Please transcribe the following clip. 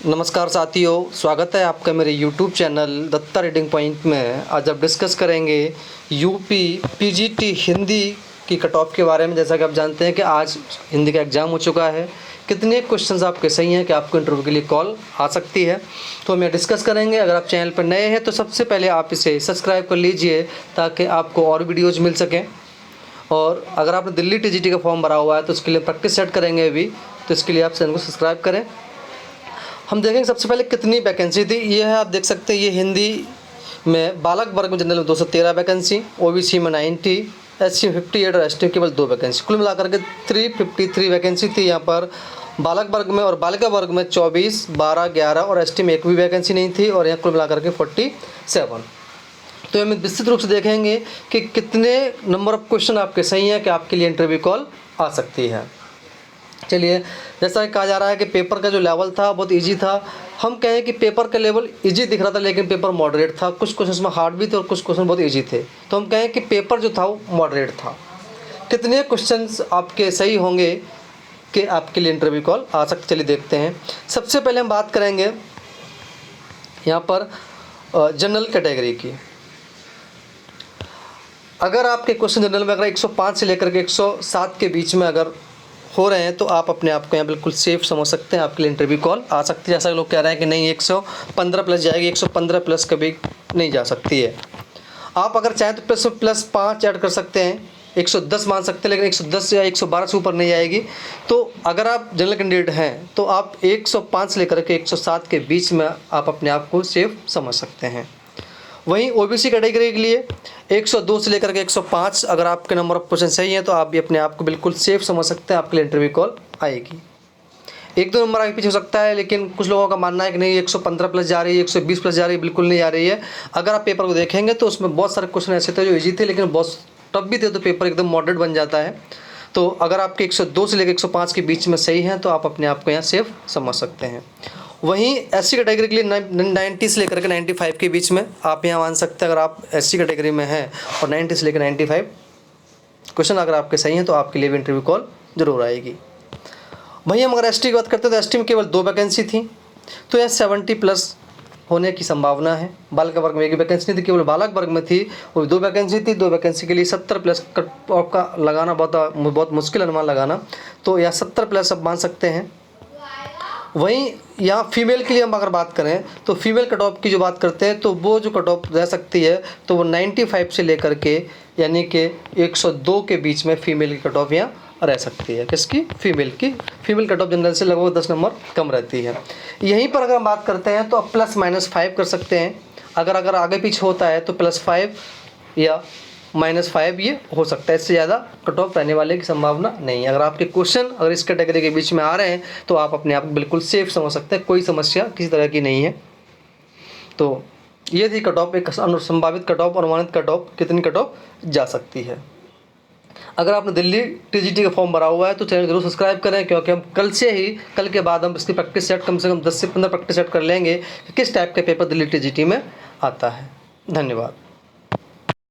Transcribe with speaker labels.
Speaker 1: नमस्कार साथियों, स्वागत है आपका मेरे YouTube channel Datta reading point में। आज आप डिस्कस करेंगे यूपी पीजीटी हिंदी की कट ऑफ के बारे में। जैसा कि आप जानते हैं कि आज हिंदी का एग्ज़ाम हो चुका है। कितने क्वेश्चंस आपके सही हैं कि आपको इंटरव्यू के लिए कॉल आ सकती है, तो हम डिस्कस करेंगे। अगर आप चैनल पर नए हैं तो सबसे पहले आप इसे सब्सक्राइब कर लीजिए ताकि आपको और वीडियोज़ मिल सकें। और अगर आपने दिल्ली टीजीटी का फॉर्म भरा हुआ है तो उसके लिए प्रैक्टिस सेट करेंगे अभी, तो इसके लिए आप चैनल को सब्सक्राइब करें। हम देखेंगे सबसे पहले कितनी वैकेंसी थी। ये है, आप देख सकते हैं, ये हिंदी में बालक वर्ग में जनरल में 213 वैकेंसी, ओबीसी में 90, एससी में 58 और एसटी में केवल 2 वैकेंसी। कुल मिलाकर के 353 वैकेंसी थी यहाँ पर बालक वर्ग में। और बालिका वर्ग में 24, 12, 11 और एसटी में एक भी वैकेंसी नहीं थी। और यहाँ कुल मिलाकर के 47। तो हम विस्तृत रूप से देखेंगे कि कितने नंबर ऑफ क्वेश्चन आपके सही हैं कि आपके लिए इंटरव्यू कॉल आ सकती है। चलिए, जैसा कि कहा जा रहा है कि पेपर का जो लेवल था बहुत इजी था। हम कहें कि पेपर का लेवल इजी दिख रहा था लेकिन पेपर मॉडरेट था। कुछ क्वेश्चन में हार्ड भी थे और कुछ क्वेश्चन बहुत इजी थे। तो हम कहें कि पेपर जो था वो मॉडरेट था। कितने क्वेश्चंस आपके सही होंगे कि आपके लिए इंटरव्यू कॉल आ सकते, चलिए देखते हैं। सबसे पहले हम बात करेंगे यहाँ पर जनरल कैटेगरी की। अगर आपके क्वेश्चन जनरल में अगर 105 से लेकर के 107 के बीच में अगर हो रहे हैं तो आप अपने आप को यहाँ बिल्कुल सेफ समझ सकते हैं, आपके लिए इंटरव्यू कॉल आ सकती है। जैसा लोग कह रहे हैं कि नहीं 115 प्लस जाएगी, 115 प्लस कभी नहीं जा सकती है। आप अगर चाहें तो प्लस 5 ऐड कर सकते हैं, 110 मान सकते हैं, लेकिन 110 या 112 से ऊपर नहीं आएगी। तो अगर आप जनरल कैंडिडेट हैं तो आप 105 से लेकर के 107 के बीच में आप अपने आप को सेफ समझ सकते हैं। वहीं ओबीसी कैटेगरी के लिए 102 से लेकर के 105 अगर आपके नंबर ऑफ क्वेश्चन सही हैं तो आप भी अपने आप को बिल्कुल सेफ समझ सकते हैं, आपके लिए इंटरव्यू कॉल आएगी। 1-2 नंबर आगे पीछे हो सकता है, लेकिन कुछ लोगों का मानना है कि नहीं 115 प्लस जा रही है, 120 प्लस जा रही है, बिल्कुल नहीं आ रही है। अगर आप पेपर को देखेंगे तो उसमें बहुत सारे क्वेश्चन ऐसे थे जो ईजी थे लेकिन बहुत टफ भी थे, तो पेपर एकदम मॉडरेट बन जाता है। तो अगर आपके 102 से लेकर 105 के बीच में सही हैं तो आप अपने आप को यहाँ सेफ समझ सकते हैं। वहीं एससी कैटेगरी के लिए 90 से लेकर के 95 के बीच में आप यहाँ मान सकते हैं। अगर आप एससी कैटेगरी में हैं और 90 से लेकर 95 क्वेश्चन अगर आपके सही हैं तो आपके लिए भी इंटरव्यू कॉल जरूर आएगी। वहीं हम अगर एसटी की बात करते हैं तो एसटी में केवल 2 वैकेंसी थी, तो यहाँ 70 प्लस होने की संभावना है। बालक वर्ग में एक वैकेंसी नहीं थी, केवल बालक वर्ग में थी, वो 2 वैकेंसी थी। 2 वैकेंसी के लिए 70 प्लस कट ऑफ का लगाना बहुत मुश्किल अनुमान लगाना, तो यहाँ 70 प्लस आप मान सकते हैं। वहीं यहाँ फीमेल के लिए हम अगर बात करें तो फीमेल कट ऑफ की जो बात करते हैं तो वो जो कट ऑफ रह सकती है तो वो 95 से लेकर के यानी कि 102 के बीच में फीमेल की कट ऑफ यहाँ रह सकती है। किसकी? फीमेल की। फीमेल कट ऑफ जनरल से लगभग 10 नंबर कम रहती है। यहीं पर अगर हम बात करते हैं तो आप +-5 कर सकते हैं। अगर आगे पीछे होता है तो +5 या -5 ये हो सकता है, इससे ज़्यादा कट ऑफ रहने वाले की संभावना नहीं है। अगर आपके क्वेश्चन अगर इस कैटेगरी के बीच में आ रहे हैं तो आप अपने आप को बिल्कुल सेफ समझ सकते हैं, कोई समस्या किसी तरह की नहीं है। तो ये थी कट ऑफ, एक संभावित कट ऑफ, अनुमानित कट ऑफ, कितनी कट ऑफ जा सकती है। अगर आपने दिल्ली टीजीटी का फॉर्म भरा हुआ है तो चैनल जरूर सब्सक्राइब करें, क्योंकि हम कल के बाद हम इसकी प्रैक्टिस सेट कम से कम 10 से 15 प्रैक्टिस सेट कर लेंगे कि किस टाइप के पेपर दिल्ली टीजीटी में आता है। धन्यवाद।